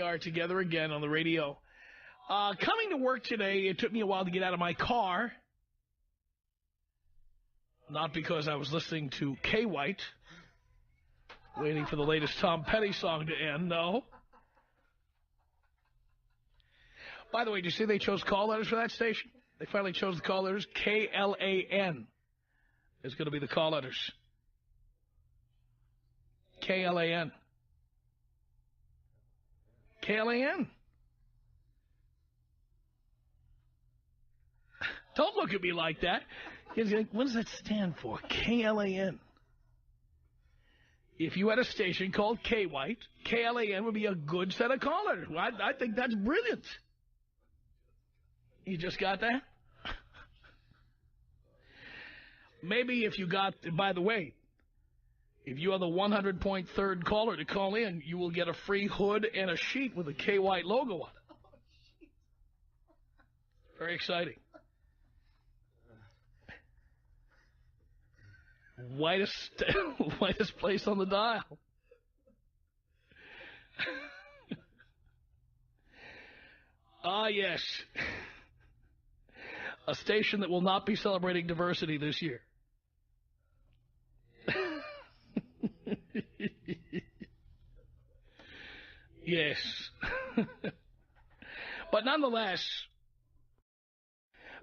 are together again on the radio. Coming to work today, it took me a while to get out of my car. Not because I was listening to K. White, waiting for the latest Tom Petty song to end, no. By the way, did you see they chose call letters for that station? They finally chose the call letters. K-L-A-N is going to be the call letters. K-L-A-N. K-L-A-N. Don't look at me like that. You're like, what does that stand for? K-L-A-N. If you had a station called K-White, K-L-A-N would be a good set of call letters. I think that's brilliant. You just got that? Maybe if you got, by the way, if you are the 100.3rd caller to call in, you will get a free hood and a sheet with a K-White logo on it. Very exciting. Whitest place on the dial. Yes. A station that will not be celebrating diversity this year. Yes. But nonetheless,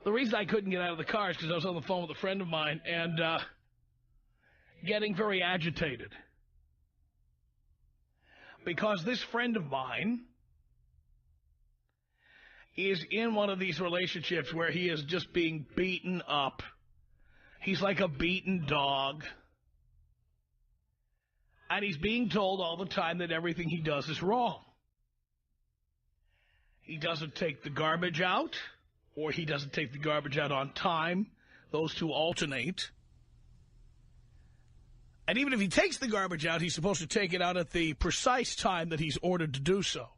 the reason I couldn't get out of the car is because I was on the phone with a friend of mine and getting very agitated. Because this friend of mine is in one of these relationships where he is just being beaten up. He's like a beaten dog. And he's being told all the time that everything he does is wrong. He doesn't take the garbage out, or he doesn't take the garbage out on time. Those two alternate. And even if he takes the garbage out, he's supposed to take it out at the precise time that he's ordered to do so.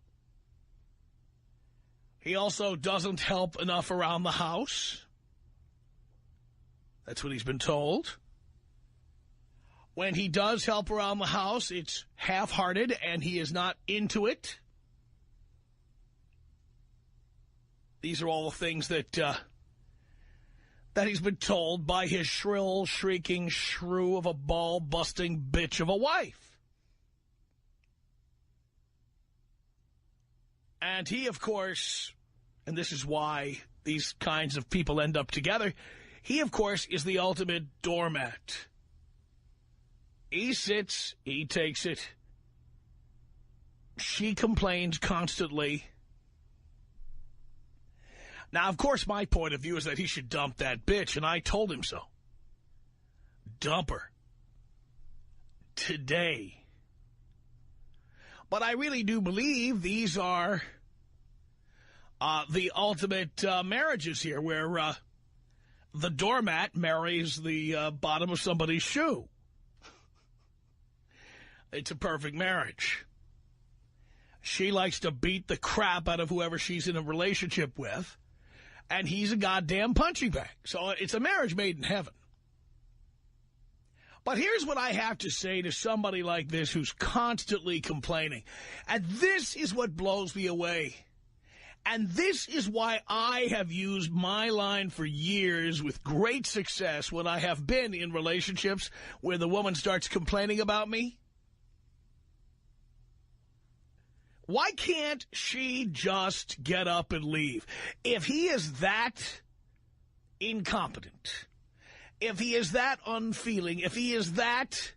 He also doesn't help enough around the house. That's what he's been told. When he does help around the house, it's half-hearted and he is not into it. These are all the things that he's been told by his shrill, shrieking shrew of a ball-busting bitch of a wife. And he, of course, and this is why these kinds of people end up together, he, of course, is the ultimate doormat. He sits, he takes it. She complains constantly. Now, of course, my point of view is that he should dump that bitch, and I told him so. Dump her. Today. But I really do believe these are the ultimate marriages here, where the doormat marries the bottom of somebody's shoe. It's a perfect marriage. She likes to beat the crap out of whoever she's in a relationship with, and he's a goddamn punching bag. So it's a marriage made in heaven. But here's what I have to say to somebody like this who's constantly complaining. And this is what blows me away. And this is why I have used my line for years with great success when I have been in relationships where the woman starts complaining about me. Why can't she just get up and leave? If he is that incompetent, if he is that unfeeling, if he is that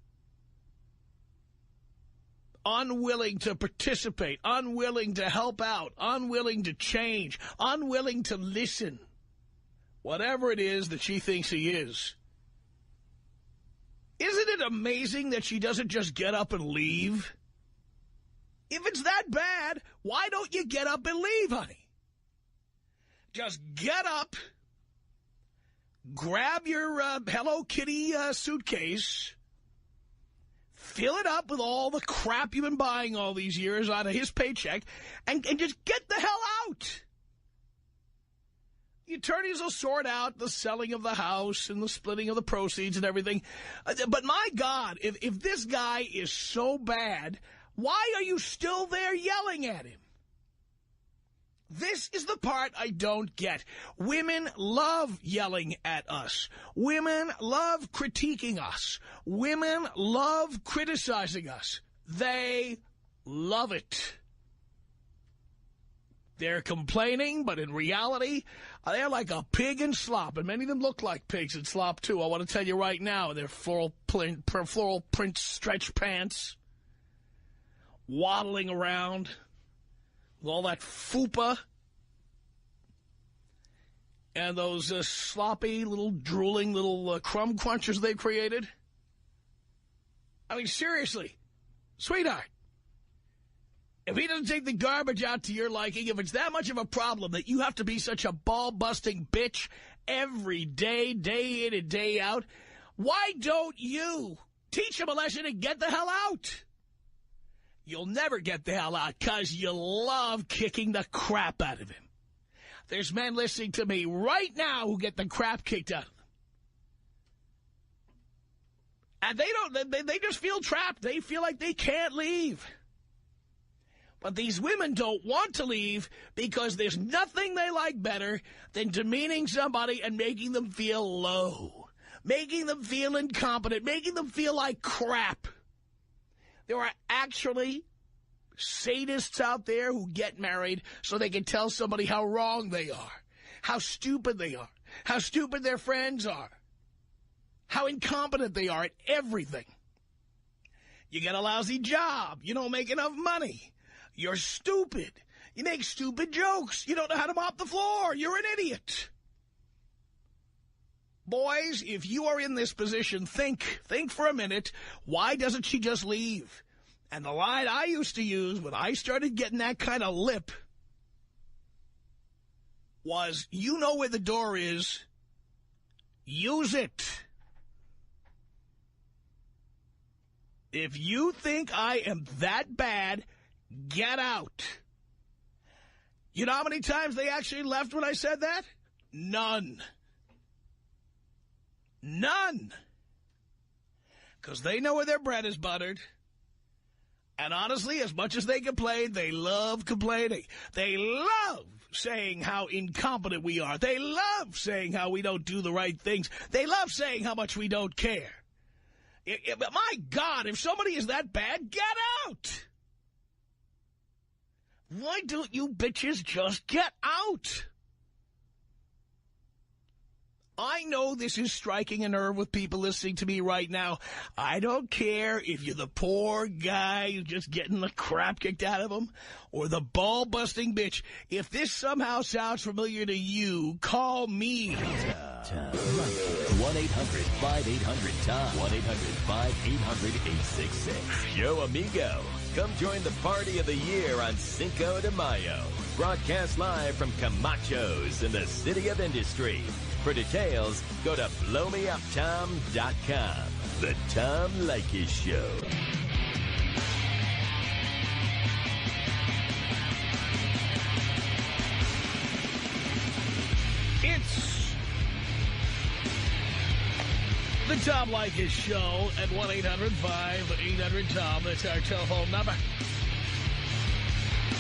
unwilling to participate, unwilling to help out, unwilling to change, unwilling to listen, whatever it is that she thinks he is, isn't it amazing that she doesn't just get up and leave? If it's that bad, why don't you get up and leave, honey? Just get up, grab your Hello Kitty suitcase, fill it up with all the crap you've been buying all these years out of his paycheck, and just get the hell out. The attorneys will sort out the selling of the house and the splitting of the proceeds and everything. But my God, if this guy is so bad, why are you still there yelling at him? This is the part I don't get. Women love yelling at us. Women love critiquing us. Women love criticizing us. They love it. They're complaining, but in reality, they're like a pig in slop. And many of them look like pigs in slop, too. I want to tell you right now, they're floral print stretch pants, waddling around with all that fupa and those sloppy, little drooling little crumb crunchers they've created. I mean, seriously, sweetheart, if he doesn't take the garbage out to your liking, if it's that much of a problem that you have to be such a ball-busting bitch every day, day in and day out, why don't you teach him a lesson and get the hell out? You'll never get the hell out because you love kicking the crap out of him. There's men listening to me right now who get the crap kicked out of them. And they just feel trapped. They feel like they can't leave. But these women don't want to leave because there's nothing they like better than demeaning somebody and making them feel low, making them feel incompetent, making them feel like crap. There are actually sadists out there who get married so they can tell somebody how wrong they are, how stupid they are, how stupid their friends are, how incompetent they are at everything. You get a lousy job. You don't make enough money. You're stupid. You make stupid jokes. You don't know how to mop the floor. You're an idiot. Boys, if you are in this position, think for a minute. Why doesn't she just leave? And the line I used to use when I started getting that kind of lip was, you know where the door is. Use it. If you think I am that bad, get out. You know how many times they actually left when I said that? None. None. Because they know where their bread is buttered. And honestly, as much as they complain, they love complaining. They love saying how incompetent we are. They love saying how we don't do the right things. They love saying how much we don't care. My God, if somebody is that bad, get out. Why don't you bitches just get out? I know this is striking a nerve with people listening to me right now. I don't care if you're the poor guy who's just getting the crap kicked out of him or the ball-busting bitch. If this somehow sounds familiar to you, call me. Tom. 1-800-5800-TOM. 1-800-5800-866. Yo, amigo. Come join the party of the year on Cinco de Mayo. Broadcast live from Camacho's in the City of Industry. For details, go to blowmeuptom.com. The Tom Leykis Show. It's the Tom Leykis Show at 1-800-5800-TOM. That's our telephone number.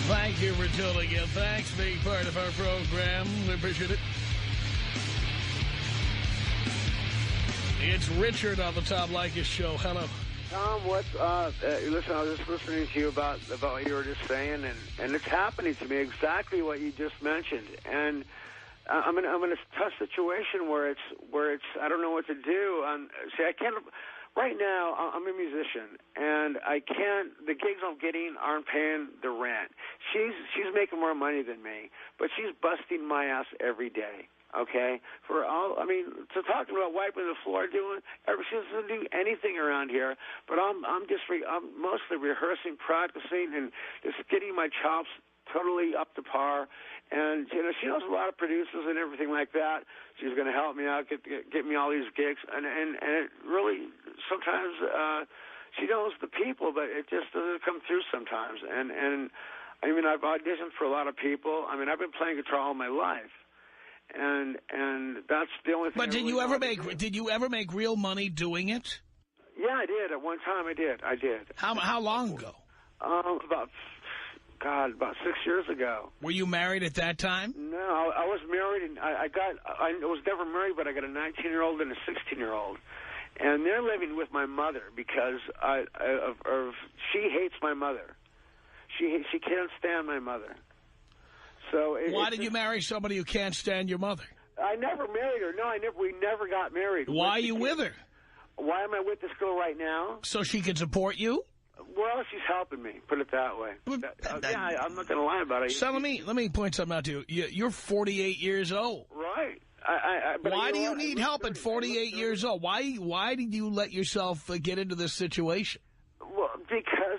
Thank you for tuning in. Thanks for being part of our program. We appreciate it. It's Richard on the Tom Leykis Show. Hello. Tom, listen, I was just listening to you about what you were just saying, and it's happening to me, exactly what you just mentioned. And I'm in a tough situation where it's I don't know what to do. See, I can't. Right now, I'm a musician, and I can't. The gigs I'm getting aren't paying the rent. She's making more money than me, but she's busting my ass every day. Okay, so talking about wiping the floor, she doesn't do anything around here. But I'm mostly rehearsing, practicing, and just getting my chops totally up to par. And she knows a lot of producers and everything like that. She's going to help me out, get me all these gigs, and it really sometimes she knows the people, but it just doesn't come through sometimes. And I mean, I've auditioned for a lot of people. I mean, I've been playing guitar all my life. And that's the only thing. But did you ever make real money doing it? Yeah, I did. At one time, I did. How long ago? About God, about 6 years ago. Were you married at that time? No, I was married, and I was never married, but I got a 19-year-old and a 16-year-old. And they're living with my mother because she hates my mother. She can't stand my mother. So why did you marry somebody who can't stand your mother? I never married her. No, we never got married. Why are you with her? Why am I with this girl right now? So she can support you? Well, she's helping me, put it that way. Yeah, I'm not going to lie about it. So let me point something out to you. You're 48 years old. Right. Why do you need help at 48 years old? Why did you let yourself get into this situation? Well, because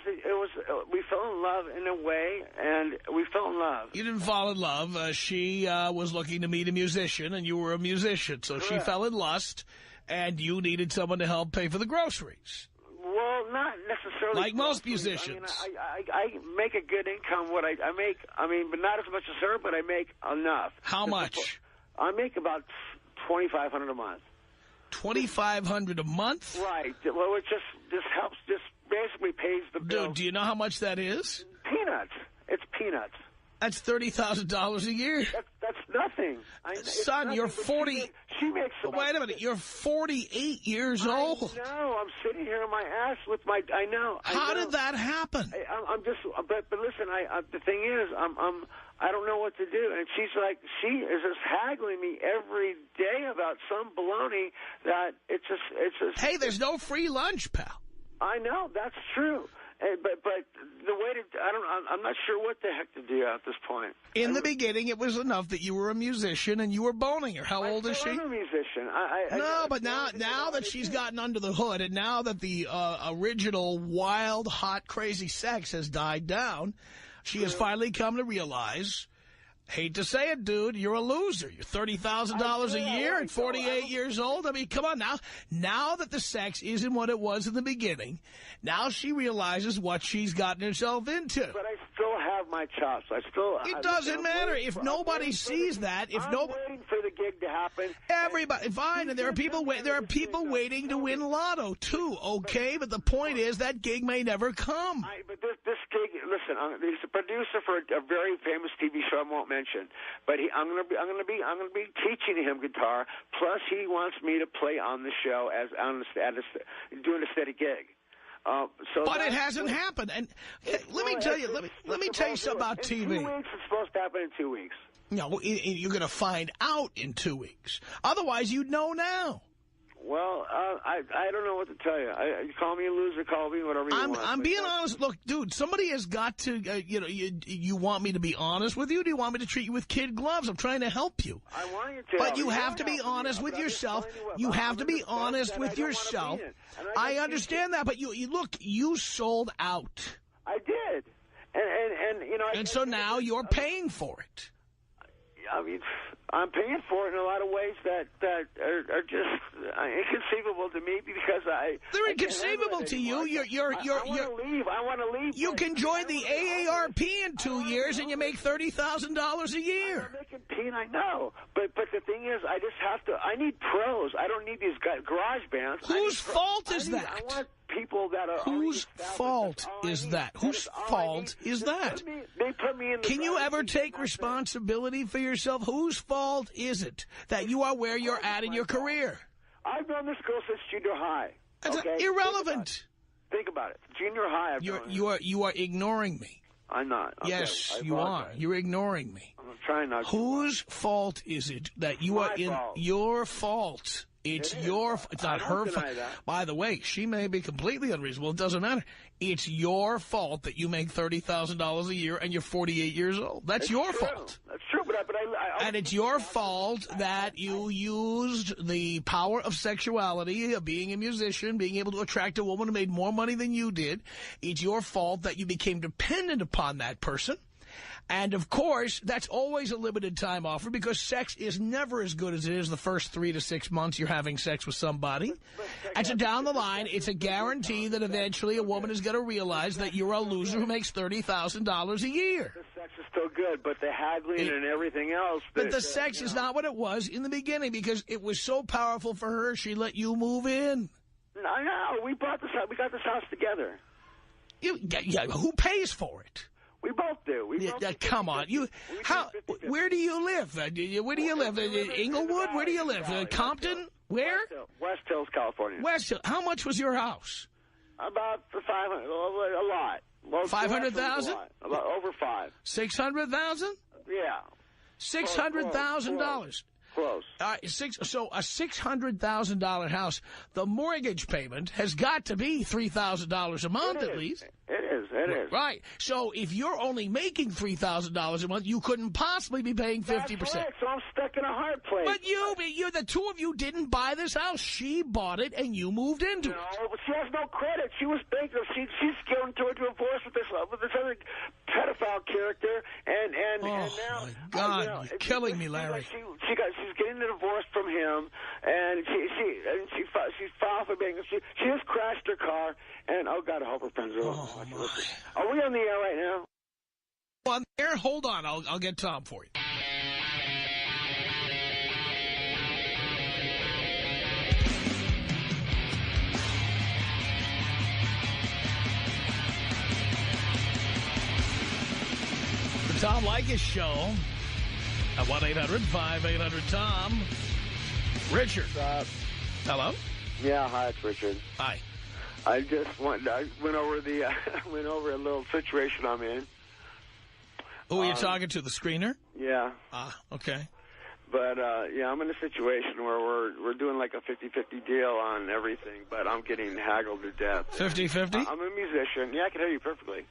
we fell in love in a way, and we fell in love. You didn't fall in love. She was looking to meet a musician, and you were a musician. So Correct. She fell in lust, and you needed someone to help pay for the groceries. Well, not necessarily. Like most musicians. I make a good income. What I make, but not as much as her, but I make enough. How much? I make about $2,500 a month. $2,500 a month? Right. Well, it just helps, just basically pays the bill. Dude, do you know how much that is? Peanuts. It's peanuts. That's $30,000 a year. That's nothing. Son, nothing, you're 40. She makes. Wait a minute. You're 48 years old. I know. I'm sitting here on my ass with my. I know. How did that happen? I'm just. But listen. The thing is, I don't know what to do. And she is just haggling me every day about some baloney that it's just. Hey, there's no free lunch, pal. I know. That's true. But the way I'm not sure what the heck to do at this point. In the beginning, it was enough that you were a musician and you were boning her. How old is she? I'm a musician. But now that she's gotten under the hood, and now that the original wild, hot, crazy sex has died down, she has finally come to realize. Hate to say it, dude, you're a loser. You're $30,000 a year at 48 years old. I mean, come on now. Now that the sex isn't what it was in the beginning, now she realizes what she's gotten herself into. But I still have my chops. It doesn't matter. If nobody sees that, I'm waiting for the gig to happen. Everybody, fine, and there are people waiting to win lotto, too, okay? But the point is that gig may never come. But this gig, listen, he's a producer for a very famous TV show I won't mention. But I'm going to be teaching him guitar. Plus, he wants me to play on the show doing a steady gig. But it hasn't happened. And let me tell you something about TV. 2 weeks. It's supposed to happen in 2 weeks. No, you're going to find out in 2 weeks. Otherwise, you'd know now. Well, I don't know what to tell you. You call me a loser, call me whatever you want. I'm being honest. Look, dude, somebody has got to, you want me to be honest with you? Do you want me to treat you with kid gloves? I'm trying to help you. I want you to. But you have to be honest with yourself. You have to be honest with yourself. I understand that, but you sold out. I did. And so now you're paying for it. I mean, I'm paying for it in a lot of ways that are just inconceivable to me because they're inconceivable to you. I want to leave. You can join the AARP in 2 years and you make $30,000 a year. I'm making peanuts, I know. But the thing is, I need pros. I don't need these garage bands. Whose fault is that? I want people that are Whose fault is that? Whose fault is that? They put me in the Can you ever take responsibility for yourself? Whose fault is it that you are where you're at in your career? I've known this girl since junior high. That's irrelevant. Think about it. Junior high. You are ignoring me. I'm not. Okay. Yes, you are. You're ignoring me. I'm trying not to. Whose fault is it that you are in your fault? It's not her fault. By the way, she may be completely unreasonable. It doesn't matter. It's your fault that you make $30,000 a year and you're 48 years old. That's your fault. That's true, but and it's your fault that you used the power of sexuality, of being a musician, being able to attract a woman who made more money than you did. It's your fault that you became dependent upon that person. And, of course, that's always a limited time offer because sex is never as good as it is the first 3 to 6 months you're having sex with somebody. And so down the line, it's a guarantee that eventually a woman is going to realize that you're a loser who makes $30,000 a year. The sex is still good, but the haggling and everything else. But the sex is not what it was in the beginning because it was so powerful for her, she let you move in. No, we bought this house. We got this house together. Yeah, who pays for it? We both do. Come on, where do you live? Where do you live? Inglewood? Where do you live? Compton? Where? West Hills, California. West Hills. How much was your house? About 500. A lot. Well, 500,000? About over 5. 600,000? Yeah. $600,000. Close. So a $600,000 house, the mortgage payment has got to be $3,000 a month at least. It is. Right. So if you're only making $3,000 a month, you couldn't possibly be paying 50%. That's right, so I'm stuck in a hard place. But the two of you didn't buy this house. She bought it and you moved into it. No, but she has no credit. She was bankrupt. She's going to a divorce with this other pedophile character, and now. Oh my God, you're killing me, Larry. She's getting a divorce from him, and she filed for bankruptcy. She just crashed her car, and oh God, I hope her friends are. Oh my. Are we on the air right now? On the air? Hold on, I'll get Tom for you. The Tom Leykis Show at 1-800-5800-TOM. Richard. Hello? Yeah, hi, it's Richard. Hi. I went over a little situation I'm in. Who are you talking to, the screener? Yeah. Ah, okay. But, I'm in a situation where we're doing like a 50-50 deal on everything, but I'm getting haggled to death. 50-50? I'm a musician. Yeah, I can hear you perfectly.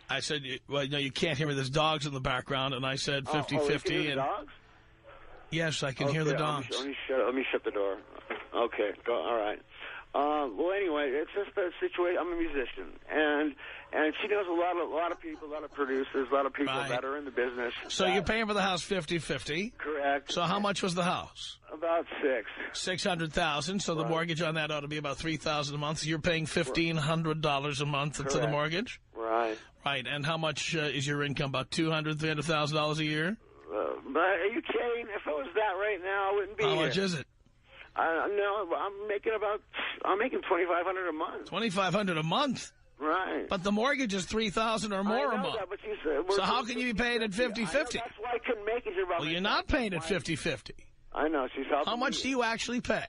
I said, well, no, you can't hear me. There's dogs in the background, and I said 50-50. You can hear the dogs? Yes, I can hear the dogs. Let me shut the door. Okay, go. All right. Well, anyway, it's just a situation. I'm a musician, and she knows a lot of people, a lot of producers, a lot of people that are in the business. So you're paying for the house 50-50? Correct. So how much was the house? About $600,000. So the mortgage on that ought to be about $3,000 a month. So you're paying $1,500 a month to the mortgage? Right. Right. And how much is your income? About $200,000, $300,000 a year? But are you kidding? If it was that right now, I wouldn't be here. How much is it? No, I'm making $2,500 a month. $2,500 a month? Right. But the mortgage is $3,000 or more a month. So how can you be paying at 50-50? That's why I couldn't make it. Well, you're not paying at 50-50. I know. She's helping. How much do you actually pay?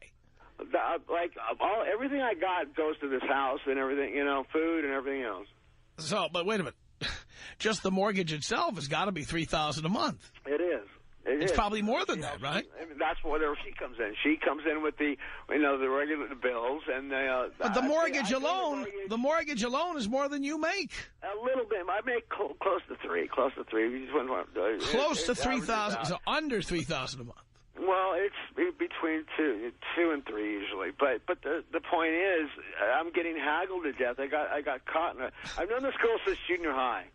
Everything I got goes to this house and everything, food and everything else. So, but wait a minute. Just the mortgage itself has got to be $3,000 a month. It is. It's probably more than that, right? That's where she comes in. She comes in with the regular bills and but the mortgage alone, the mortgage alone is more than you make. A little bit. I make close to $3,000. Close to $3,000. Close to $3,000. So under $3,000 a month. Well, it's between two and three usually. But the point is, I'm getting haggled to death. I got caught in I've known this girl since junior high.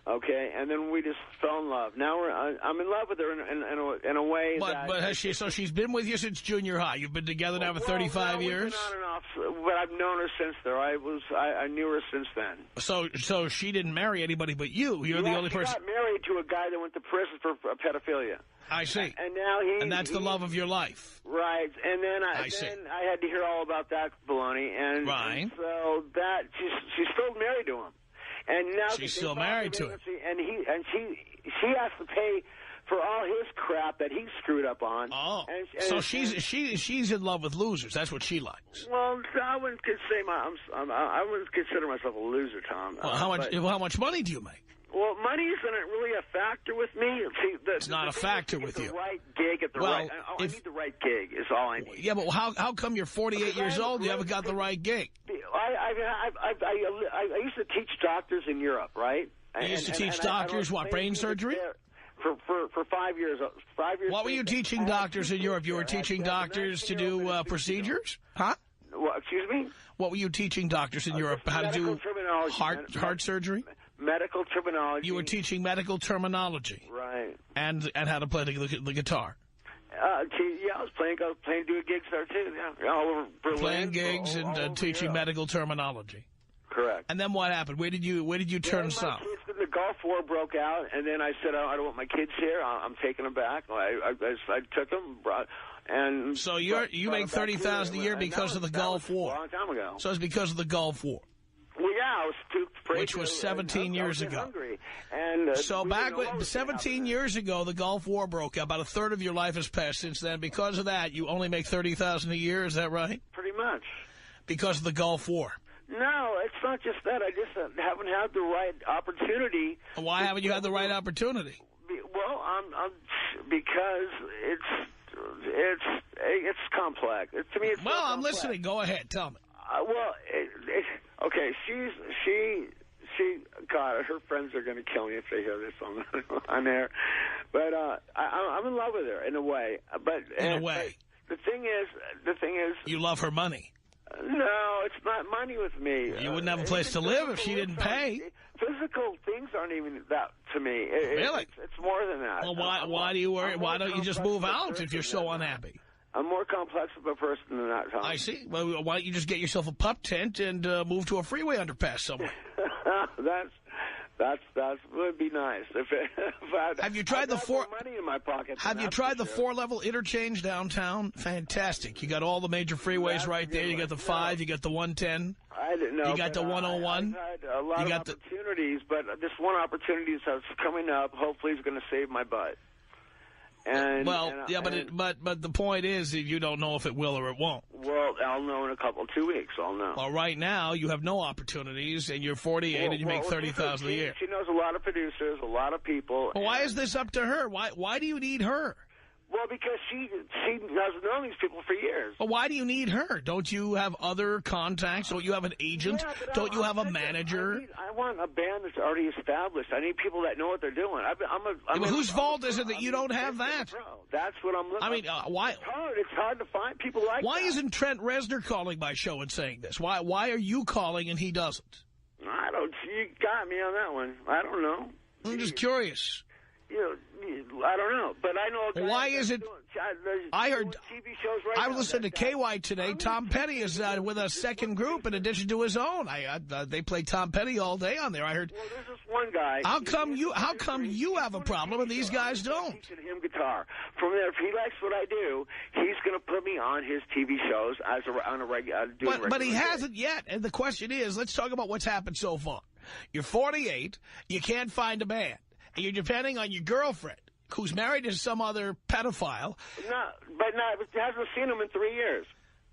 Okay, and then we just fell in love. Now I'm in love with her in a way that... But has she? So she's been with you since junior high. You've been together now for 35 years. We've been on and off, but I've known her since there. I knew her since then. So she didn't marry anybody but you. You're the only person. She got married to a guy that went to prison for pedophilia. I see. And now and that's the love of your life. Right. And then I had to hear all about that baloney. And so that she's still married to him. And now she's still married to him. And she has to pay for all his crap that he screwed up on. Oh, so she's in love with losers. That's what she likes. Well, I wouldn't consider myself a loser, Tom. Well, how much money do you make? Well, money isn't really a factor with me. See, it's not a factor with you. The right gig at the right. I need the right gig. Is all I need. Yeah, but how come you're 48 years old and you haven't got the right gig? I used to teach doctors in Europe, right? You used to teach doctors what, brain surgery? For 5 years. 5 years. What were you teaching doctors in Europe? You were teaching doctors to do procedures? Huh? Well, excuse me? What were you teaching doctors in Europe? How to do heart surgery? Medical terminology. You were teaching medical terminology. Right. And how to play the guitar. I was doing gigs there too. Yeah, all over Berlin. Playing gigs and teaching medical terminology. Correct. And then what happened? Where did you turn south? The Gulf War broke out, and then I said, I don't want my kids here. I'm taking them back. I took them, and so you make $30,000 a year because of the Gulf War. A long time ago. So it's because of the Gulf War. Well, yeah, I was too afraid. Which was 17 years ago. Hungry. And, so back 17 years ago, the Gulf War broke out. About a third of your life has passed since then. Because of that, you only make $30,000 a year. Is that right? Pretty much. Because of the Gulf War. No, it's not just that. I just haven't had the right opportunity. Why haven't you had the right opportunity? Well, because it's complex. To me, it's well, I'm complex. listening. Go ahead. Tell me. Okay. God, her friends are going to kill me if they hear this on air. But I'm in love with her in a way. But in a way. The thing is, you love her money. No, it's not money with me. You wouldn't have a place to live if she didn't pay. Physical things aren't even that to me. Really? It's more than that. Well, why do you worry? Why don't you just move out if you're so unhappy? I'm more complex of a person than that, Tom. I see. Well, why don't you just get yourself a pup tent and move to a freeway underpass somewhere? That would be nice. Have you tried the money in my pocket? Have you tried the 4-level interchange downtown? Fantastic. You got all the major freeways right there. You got the 5. You got the 110. I didn't know. You got the 101. I've had a lot of opportunities, but this one opportunity that's coming up hopefully is going to save my butt. But the point is that you don't know if it will or it won't. Well, I'll know in 2 weeks. I'll know. Well, right now you have no opportunities, and you're 48 and you make $30,000 a year. She knows a lot of producers, a lot of people. Well, why is this up to her? Why do you need her? Well, because she has known these people for years. Well, why do you need her? Don't you have other contacts? Don't you have an agent? Yeah, don't you have a manager? I want a band that's already established. I need people that know what they're doing. Whose fault is it that you don't have that? That's what I'm looking for. I mean, why? It's hard to find people like that. Why isn't Trent Reznor calling my show and saying this? Why are you calling and he doesn't? I don't. You got me on that one. I don't know. I'm just curious. I don't know, but I know. Why is it? I heard. TV shows right I listened to KY today. Tom Petty is with a second group in addition to his own. They play Tom Petty all day on there. I heard. Well, there's this one guy. How come you have a problem and these guys don't? Teaching him guitar. From there, if he likes what I do, he's going to put me on his TV shows on a regular. But he hasn't yet. And the question is, let's talk about what's happened so far. You're 48. You can't find a band. And you're depending on your girlfriend, who's married to some other pedophile. But hasn't seen him in 3 years.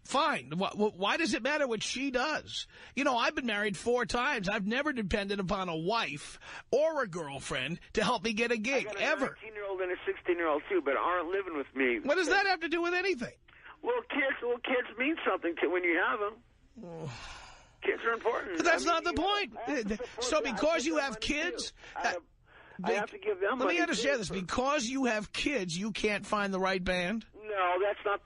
Fine. Why does it matter what she does? You know, I've been married 4 times. I've never depended upon a wife or a girlfriend to help me get a gig, ever. I got a 19-year-old and a 16-year-old, too, but aren't living with me. What does that have to do with anything? Well, kids mean something when you have them. Kids are important. But that's not the point. So because you have kids... I have to give them. Let me understand this. Because you have kids, you can't find the right band? No, that's not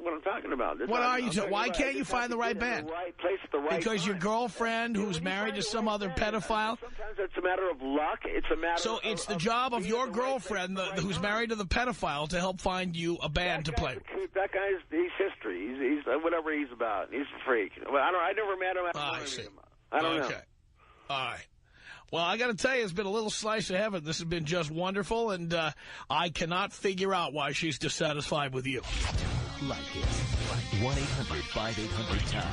what I'm talking about. What are you talking about? Why can't you find the right band? The right place at the right because time. Your girlfriend, who's married to some other pedophile? Sometimes it's a matter of luck. It's a matter So it's the job of your girlfriend, who's married to the pedophile, to help find you a band to play with. That guy's history. He's whatever he's about. He's a freak. I never met him. I see. I don't know. Okay. All right. Well, I got to tell you, it's been a little slice of heaven. This has been just wonderful, and I cannot figure out why she's dissatisfied with you. Like it. 1-800-5800-TOM.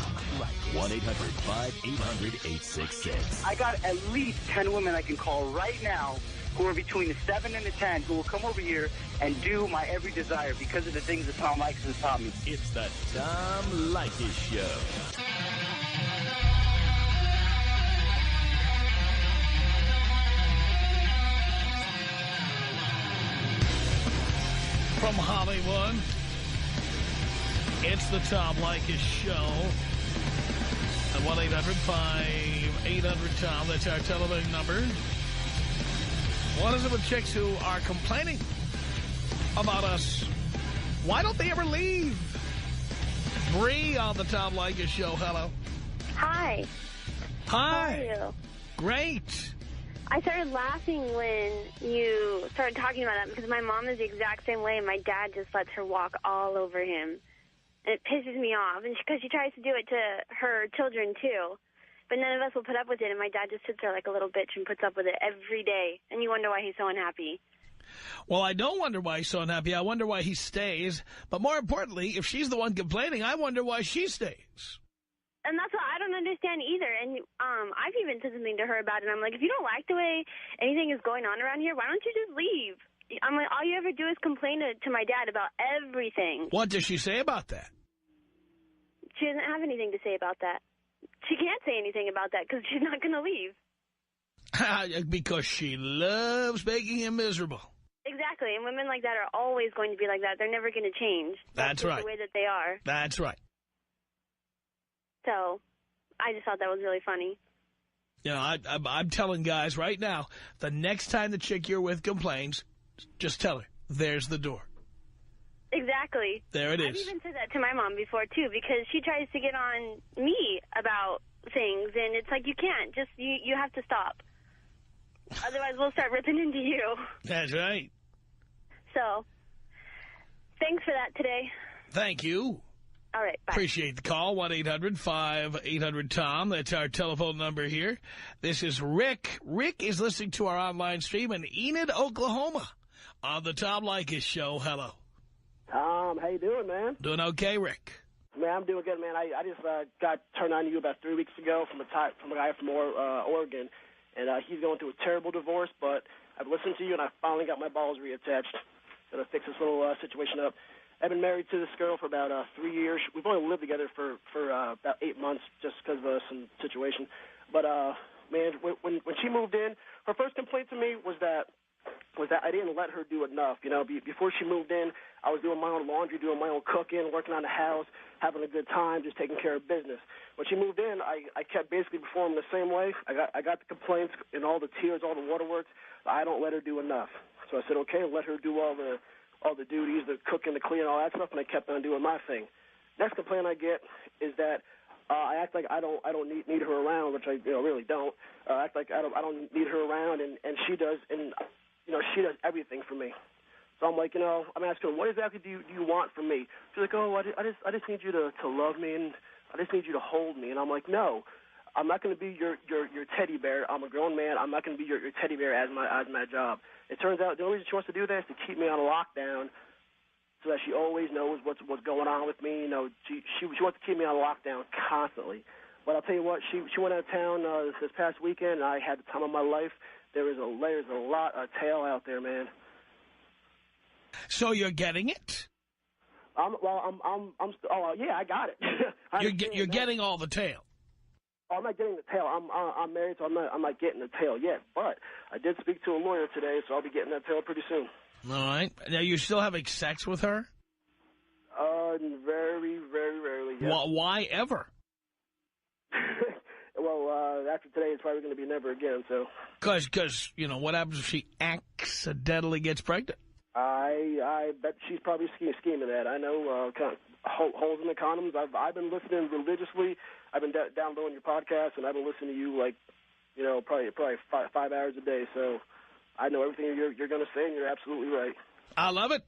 1-800-5800-866. I got at least 10 women I can call right now who are between the 7 and the 10 who will come over here and do my every desire because of the things that Tom Leykis has taught me. It's the Tom Leykis Show. From Hollywood, it's the Tom Leykis Show at 1-800-5800-TOM. That's our telephone number. What is it with chicks who are complaining about us? Why don't they ever leave? Bree on the Tom Leykis Show. Hello. Hi. Hi. How are you? Great. I started laughing when you started talking about that because my mom is the exact same way, and my dad just lets her walk all over him. And it pisses me off, and because she tries to do it to her children, too. But none of us will put up with it, and my dad just sits there like a little bitch and puts up with it every day. And you wonder why he's so unhappy. Well, I don't wonder why he's so unhappy. I wonder why he stays. But more importantly, if she's the one complaining, I wonder why she stays. And that's what I don't understand either. And I've even said something to her about it. I'm like, if you don't like the way anything is going on around here, why don't you just leave? I'm like, all you ever do is complain to my dad about everything. What does she say about that? She doesn't have anything to say about that. She can't say anything about that because she's not going to leave. Because she loves making him miserable. Exactly. And women like that are always going to be like that. They're never going to change. That's right. The way that they are. That's right. So I just thought that was really funny. You know, I'm telling guys right now, the next time the chick you're with complains, just tell her, there's the door. Exactly. There it is. I've even said that to my mom before, too, because she tries to get on me about things, and it's like, you can't. Just, you have to stop. Otherwise, we'll start ripping into you. That's right. So, thanks for that today. Thank you. All right, bye. Appreciate the call. 1-800-5800-TOM. That's our telephone number here. This is Rick. Rick is listening to our online stream in Enid, Oklahoma on the Tom Leykis Show. Hello. Tom, how you doing, man? Doing okay, Rick? Man, I'm doing good, man. I just got turned on to you about 3 weeks ago from a guy from Oregon, and he's going through a terrible divorce, but I've listened to you, and I finally got my balls reattached to fix this little situation up. I've been married to this girl for about 3 years. We've only lived together for about 8 months just because of some situation. But, man, when she moved in, her first complaint to me was that I didn't let her do enough. You know, before she moved in, I was doing my own laundry, doing my own cooking, working on the house, having a good time, just taking care of business. When she moved in, I kept basically performing the same way. I got the complaints and all the tears, all the waterworks. I don't let her do enough. So I said, okay, let her do all the duties, the cooking, the cleaning, all that stuff, and I kept on doing my thing. Next complaint I get is that I act like I don't need her around, which I really don't. I act like I don't need her around, and she does, and she does everything for me. So I'm like, I'm asking her, what exactly do you want from me? She's like, oh, I just need you to love me, and I just need you to hold me. And I'm like, no, I'm not going to be your teddy bear. I'm a grown man. I'm not going to be your teddy bear as my job. It turns out the only reason she wants to do that is to keep me on lockdown, so that she always knows what's going on with me. She wants to keep me on lockdown constantly. But I'll tell you what, she went out of town this past weekend, and I had the time of my life. There's a lot of tail out there, man. So you're getting it? Yeah, I got it. You're getting all the tail. I'm not getting the tail. I'm married, so I'm not getting the tail yet. But I did speak to a lawyer today, so I'll be getting that tail pretty soon. All right. Now, you're still having sex with her? Very, very rarely, yes. Why ever? Well, after today, it's probably going to be never again, so. Because, what happens if she accidentally gets pregnant? I bet she's probably scheming that. I know holes in the condoms. I've been listening religiously. I've been downloading your podcast, and I've been listening to you probably 5 hours a day. So I know everything you're going to say, and you're absolutely right. I love it.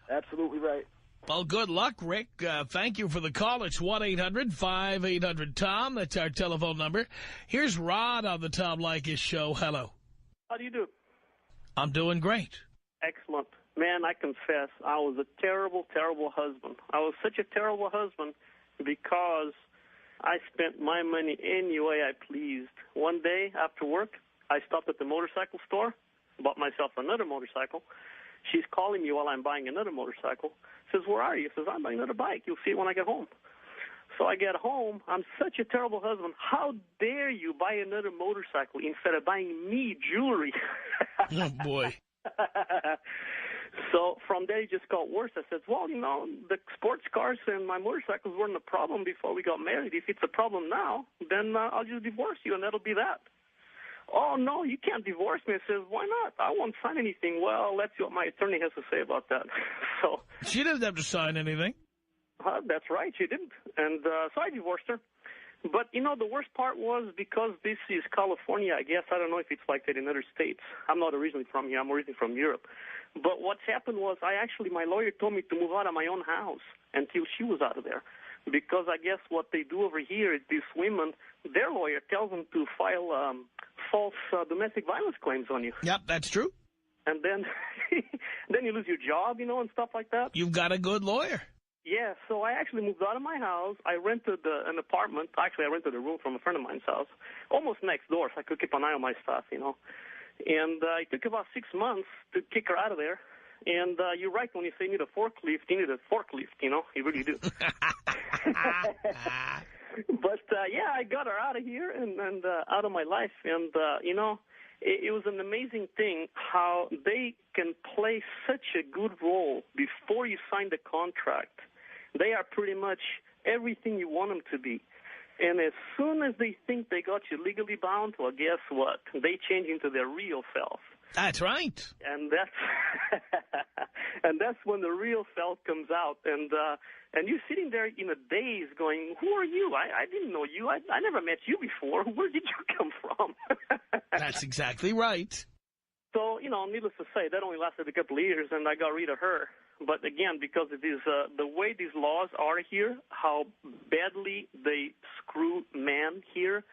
Absolutely right. Well, good luck, Rick. Thank you for the call. It's 1-800-5800-TOM. That's our telephone number. Here's Rod on the Tom Leykis Show. Hello. How do you do? I'm doing great. Excellent. Man, I confess, I was a terrible, terrible husband. I was such a terrible husband because I spent my money any way I pleased. One day after work, I stopped at the motorcycle store, bought myself another motorcycle. She's calling me while I'm buying another motorcycle. Says, where are you? Says, I'm buying another bike. You'll see it when I get home. So I get home. I'm such a terrible husband. How dare you buy another motorcycle instead of buying me jewelry? Oh, boy. So from there, it just got worse. I said, well, the sports cars and my motorcycles weren't a problem before we got married. If it's a problem now, then I'll just divorce you, and that'll be that. Oh, no, you can't divorce me. I says, why not? I won't sign anything. Well, let's see what my attorney has to say about that. So she didn't have to sign anything. That's right, she didn't. And so I divorced her. But, the worst part was because this is California, I guess. I don't know if it's like that in other states. I'm not originally from here. I'm originally from Europe. But what's happened was my lawyer told me to move out of my own house until she was out of there. Because I guess what they do over here is these women, their lawyer tells them to file false domestic violence claims on you. Yep, that's true. And then then you lose your job, and stuff like that. You've got a good lawyer. Yeah, so I actually moved out of my house. I rented an apartment. Actually, I rented a room from a friend of mine's house, almost next door, so I could keep an eye on my stuff, you know. And it took about 6 months to kick her out of there. And you're right when you say you need a forklift. You need a forklift, you know. You really do. But, yeah, I got her out of here and out of my life. And, you know, it was an amazing thing how they can play such a good role before you sign the contract. They are pretty much everything you want them to be. And as soon as they think they got you legally bound, well, guess what? They change into their real self. That's right. And that's and that's when the real self comes out. And you're sitting there in a daze going, who are you? I didn't know you. I never met you before. Where did you come from? That's exactly right. So, you know, needless to say, that only lasted a couple of years, and I got rid of her. But again, because it is the way these laws are here, how badly they screw men here,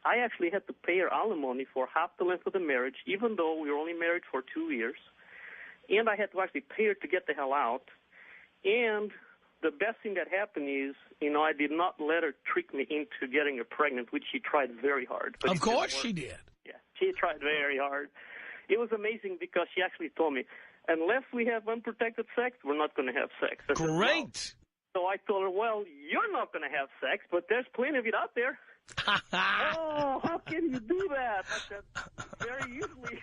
I actually had to pay her alimony for half the length of the marriage, even though we were only married for 2 years. And I had to actually pay her to get the hell out. And the best thing that happened is, you know, I did not let her trick me into getting her pregnant, which she tried very hard. Of course she did. Yeah, she tried very hard. It was amazing because she actually told me, unless we have unprotected sex, we're not going to have sex. I said, Great. no. So I told her, well, you're not going to have sex, but there's plenty of it out there. Oh, how can you do that? I said, very easily.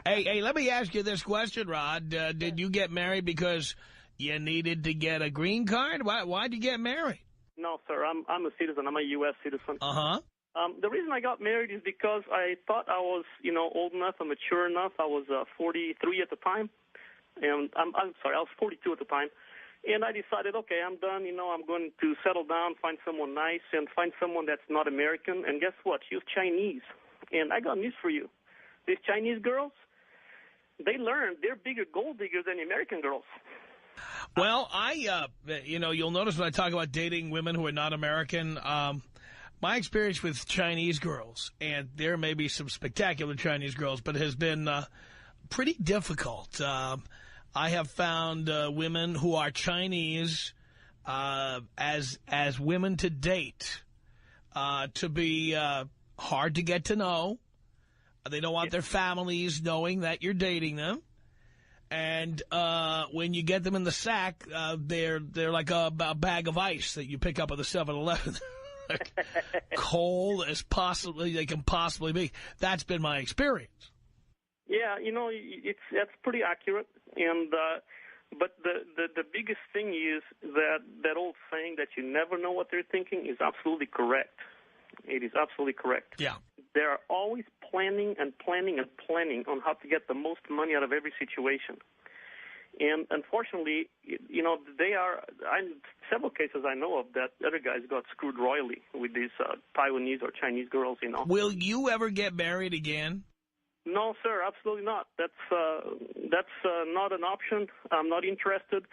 Hey, let me ask you this question, Rod. Did you get married because you needed to get a green card? Why'd you get married? No, sir. I'm a citizen. I'm a U.S. citizen. Uh-huh. The reason I got married is because I thought I was, you know, old enough and mature enough. I was 43 at the time. And I'm sorry, I was 42 at the time. And I decided, okay, I'm done. You know, I'm going to settle down, find someone nice, and find someone that's not American. And guess what? She was Chinese. And I got news for you. These Chinese girls, they learned they're bigger gold diggers than American girls. Well, you know, you'll notice when I talk about dating women who are not American, my experience with Chinese girls, and there may be some spectacular Chinese girls, but it has been pretty difficult. I have found women who are Chinese as women to date to be hard to get to know. They don't want their families knowing that you're dating them. And when you get them in the sack, they're like a bag of ice that you pick up at the 7-Eleven. Cold as possibly they can possibly be. That's been my experience. Yeah, you know, that's pretty accurate. And but the biggest thing is that old saying that you never know what they're thinking is absolutely correct. It is absolutely correct. Yeah. They're always planning and planning and planning on how to get the most money out of every situation. And unfortunately, you know, several cases I know of that other guys got screwed royally with these Taiwanese or Chinese girls, you know. Will you ever get married again? No, sir, absolutely not. That's not an option. I'm not interested.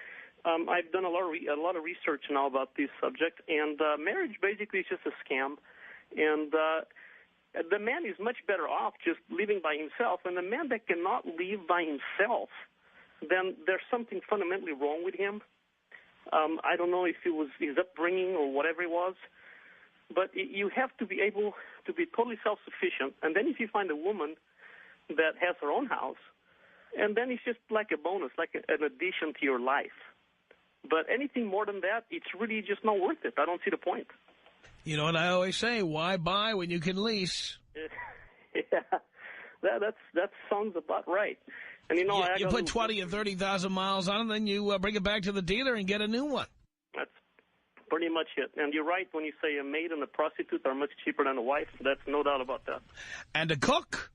I've done a lot of research now about this subject, and marriage basically is just a scam. And the man is much better off just living by himself. And the man that cannot live by himself, then there's something fundamentally wrong with him. I don't know if it was his upbringing or whatever it was, but you have to be able to be totally self-sufficient. And then if you find a woman that has her own house, and then it's just like a bonus, like an addition to your life. But anything more than that, it's really just not worth it. I don't see the point. You know what I always say, why buy when you can lease? Yeah, that sounds about right. And you know, you put 20 or 30,000 miles on it, then you bring it back to the dealer and get a new one. That's pretty much it. And you're right when you say a maid and a prostitute are much cheaper than a wife. That's no doubt about that. And a cook.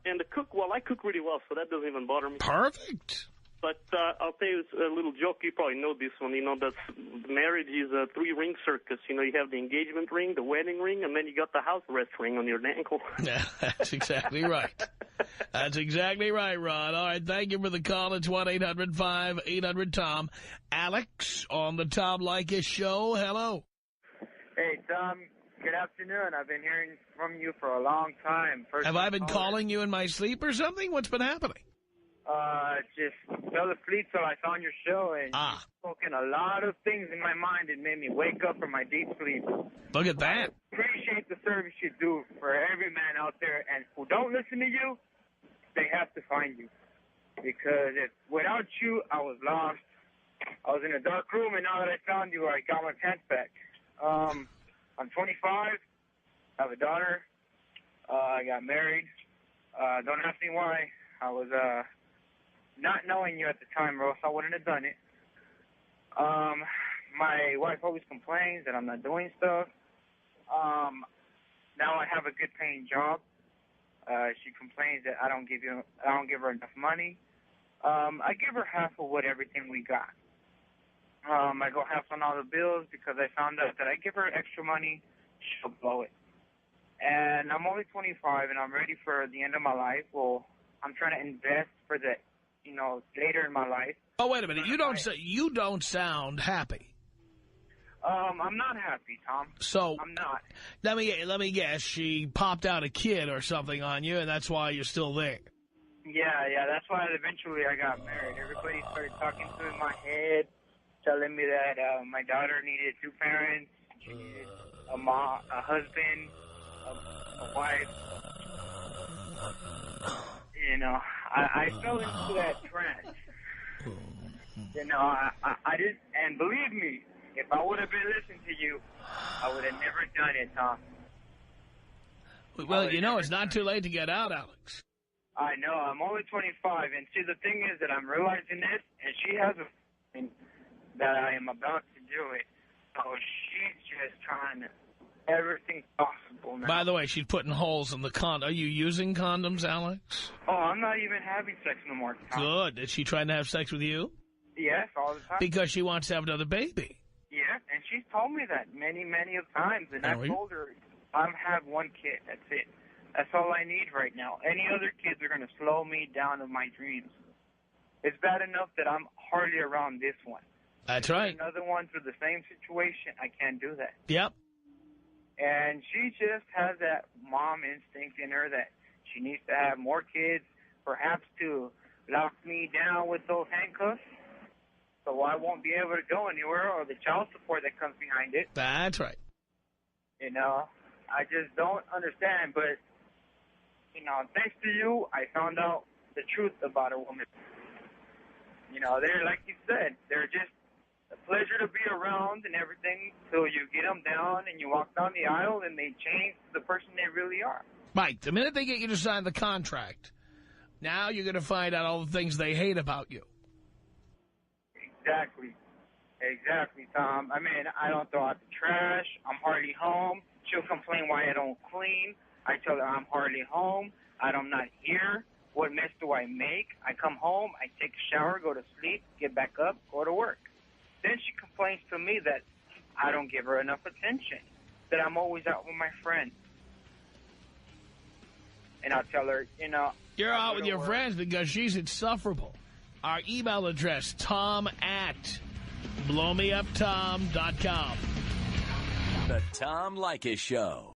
And the cook, well, I cook really well, so that doesn't even bother me. Perfect. But I'll tell you a little joke. You probably know this one. You know, that marriage is a 3-ring circus. You know, you have the engagement ring, the wedding ring, and then you got the house arrest ring on your ankle. Yeah, that's exactly right. That's exactly right, Ron. All right, thank you for the call. It's 1-800-5800-TOM. Alex on the Tom Leykis Show. Hello. Hey, Tom. Good afternoon. I've been hearing from you for a long time. Have I been calling you in my sleep or something? What's been happening? Just fell asleep till I found your show, and you've spoken a lot of things in my mind and made me wake up from my deep sleep. Look at that. I appreciate the service you do for every man out there, and who don't listen to you, they have to find you. Because without you, I was lost. I was in a dark room, and now that I found you, I got my pants back. I'm 25. I have a daughter. I got married. Don't ask me why. I was not knowing you at the time, or else I wouldn't have done it. My wife always complains that I'm not doing stuff. Now I have a good paying job. She complains that I don't give her enough money. I give her half of everything we got. I go half on all the bills because I found out that I give her extra money, she'll blow it. And I'm only 25 and I'm ready for the end of my life. Well, I'm trying to invest for the, later in my life. Oh, wait a minute. You don't sound happy. I'm not happy, Tom. So I'm not. Let me guess. She popped out a kid or something on you, and that's why you're still there. Yeah. That's why eventually I got married. Everybody started talking to me in my head, telling me that my daughter needed 2 parents. She needed a husband, a wife. I fell into that trance. I didn't, and believe me, if I would have been listening to you, I would have never done it, Tom. Well, it's not too late to get out, Alex. I know. I'm only 25, and see, the thing is that I'm realizing this, and she has a feeling that I am about to do it. So she's just trying everything possible now. By the way, she's putting holes in the condom. Are you using condoms, Alex? Oh, I'm not even having sex no more, Tom. Good. Is she trying to have sex with you? Yes, all the time. Because she wants to have another baby. Yeah, and she's told me that many, many of times, and I've told her I have 1 kid. That's it. That's all I need right now. Any other kids are going to slow me down in my dreams. It's bad enough that I'm hardly around this one. That's right. Another one through the same situation, I can't do that. Yep. And she just has that mom instinct in her that she needs to have more kids, perhaps to lock me down with those handcuffs so I won't be able to go anywhere, or the child support that comes behind it. That's right. I just don't understand, but, thanks to you, I found out the truth about a woman. They're, like you said, they're just a pleasure to be around and everything, so you get them down and you walk down the aisle and they change to the person they really are. Right. The minute they get you to sign the contract, now you're going to find out all the things they hate about you. Exactly, Tom. I mean, I don't throw out the trash. I'm hardly home. She'll complain why I don't clean. I tell her I'm hardly home. I'm not here. What mess do I make? I come home, I take a shower, go to sleep, get back up, go to work. Then she complains to me that I don't give her enough attention, that I'm always out with my friends. And I'll tell her, You're out with your friends because she's insufferable. Our email address, tom@blowmeuptom.com. The Tom Leykis Show.